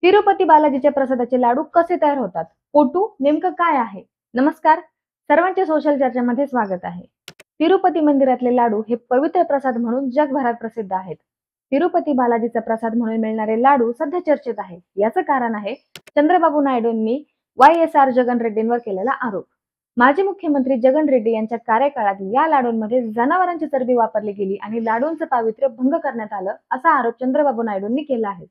तिरुपती बालाजीच्या प्रसादाचे लाडू कसे तयार होतात? पोटू नेमकं काय आहे? नमस्कार, सर्वांचे सोशल चर्चेमध्ये स्वागत आहे. तिरुपती मंदिरातले लाडू हे पवित्र प्रसाद म्हणून जगभरात प्रसिद्ध आहेत. तिरुपती बालाजीचा प्रसाद म्हणून मिळणारे लाडू सध्या चर्चेत आहे. याचं कारण आहे चंद्रबाबू नायडूंनी YSR जगन रेड्डींवर केलेला आरोप. माजी मुख्यमंत्री जगन रेड्डी यांच्या कार्यकाळात या लाडूंमध्ये जनावरांची चरबी वापरली गेली आणि लाडूंचं पावित्र्य भंग करण्यात आलं, असा आरोप चंद्रबाबू नायडूंनी केला आहे.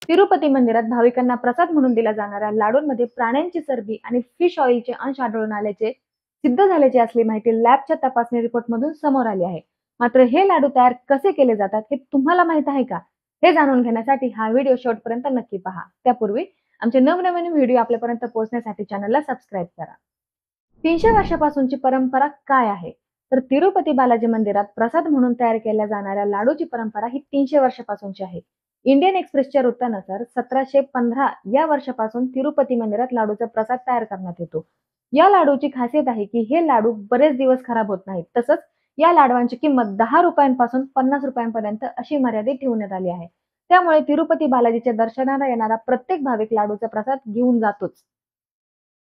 तिरुपती मंदिरात भाविकांना प्रसाद म्हणून दिल्या जाणाऱ्या लाडूंमध्ये प्राण्यांची चरबी आणि फिश ऑइलचे अंश आढळून आल्याचे सिद्ध झाल्याची असली माहिती लॅबच्या तपासणी रिपोर्टमधून समोर आली आहे. मात्र हे लाडू तयार कसे केले जातात हे तुम्हाला माहित आहे का? हे जाणून घेण्यासाठी हा व्हिडिओ शेवटपर्यंत नक्की पहा. त्यापूर्वी आमचे नवनवीन व्हिडिओ आपल्यापर्यंत पोहोचण्यासाठी चॅनलला सबस्क्राईब करा. 300 वर्षापासूनची परंपरा काय आहे? तर तिरुपती बालाजी मंदिरात प्रसाद म्हणून तयार केल्या जाणाऱ्या लाडूची परंपरा ही 300 वर्षापासूनची आहे. इंडियन एक्सप्रेसच्या वृत्तानुसार 1715 या वर्षापासून तिरुपती मंदिरात लाडूचा प्रसाद तयार करण्यात येतो. या लाडूची खासियत आहे की हे लाडू बरेच दिवस खराब होत नाहीत. तसंच या लाडवांची किंमत 10 रुपयांपासून 50 रुपयांपर्यंत अशी मर्यादित ठेवण्यात आली आहे. त्यामुळे तिरुपती बालाजीच्या दर्शनाला येणारा प्रत्येक भाविक लाडूचा प्रसाद घेऊन जातोच.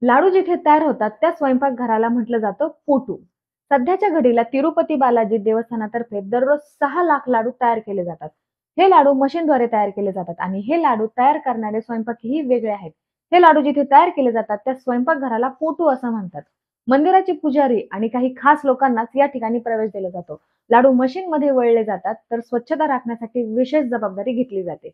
लाडू जिथे तयार होतात त्या स्वयंपाकघराला म्हटलं जातं पोटू. सध्याच्या घडीला तिरुपती बालाजी देवस्थानातर्फे दररोज 6 लाख लाडू तयार केले जातात. हे लाडू मशीनद्वारे तयार केले जातात आणि हे लाडू तयार करणारे स्वयंपाकीही वेगळे आहेत. हे लाडू जिथे तयार केले जातात त्या स्वयंपाकघराला पोटू असं म्हणतात. मंदिराचे पुजारी आणि काही खास लोकांनाच या ठिकाणी प्रवेश दिला जातो. लाडू मशीनमध्ये वळले जातात तर स्वच्छता राखण्यासाठी विशेष जबाबदारी घेतली जाते.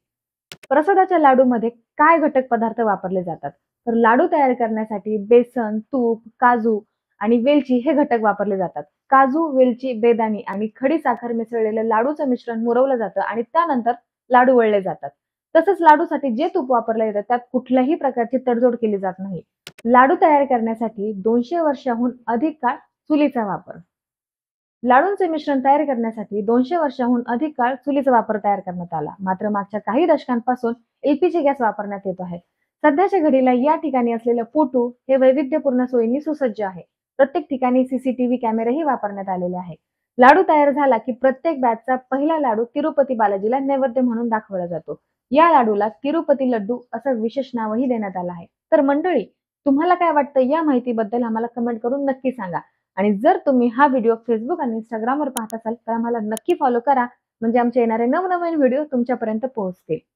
प्रसादाच्या लाडूमध्ये काय घटक पदार्थ वापरले जातात? तर लाडू तयार करण्यासाठी बेसन, तूप, काजू आणि वेलची हे घटक वापरले जातात. काजू, वेलची, बेदाणी आणि खडी साखर मिसळलेलं लाडूचं मिश्रण मुरवलं जातं आणि त्यानंतर लाडू वळले जातात. तसंच लाडूसाठी जे तूप वापरलं येतं त्यात कुठल्याही प्रकारची तडजोड केली जात नाही. लाडू तयार करण्यासाठी 200 वर्षांहून अधिक काळ चुलीचा वापर. लाडूंचे मिश्रण तयार करण्यासाठी 200 वर्षांहून अधिक काळ चुलीचा वापर तयार करण्यात आला. मात्र मागच्या काही दशकांपासून LPG गॅस वापरण्यात येत आहे. सध्याच्या घडीला या ठिकाणी असलेलं पोटू हे वैविध्यपूर्ण सोयींनी सुसज्ज आहे. प्रत्येक ठिकाणी CCTV कॅमेरेही वापरण्यात आलेले आहे. लाडू तयार झाला की प्रत्येक बॅचचा पहिला लाडू तिरुपती बालाजीला नैवेद्य म्हणून दाखवला जातो. या लाडूला तिरुपती लड्डू असं विशेष नावही देण्यात आलं आहे. तर मंडळी, तुम्हाला काय वाटतं या माहितीबद्दल आम्हाला कमेंट करून नक्की सांगा. आणि जर तुम्ही हा व्हिडिओ Facebook आणि Instagramवर पाहत असाल तर आम्हाला नक्की फॉलो करा, म्हणजे आमचे येणारे नवनवीन व्हिडिओ तुमच्यापर्यंत पोहोचतील.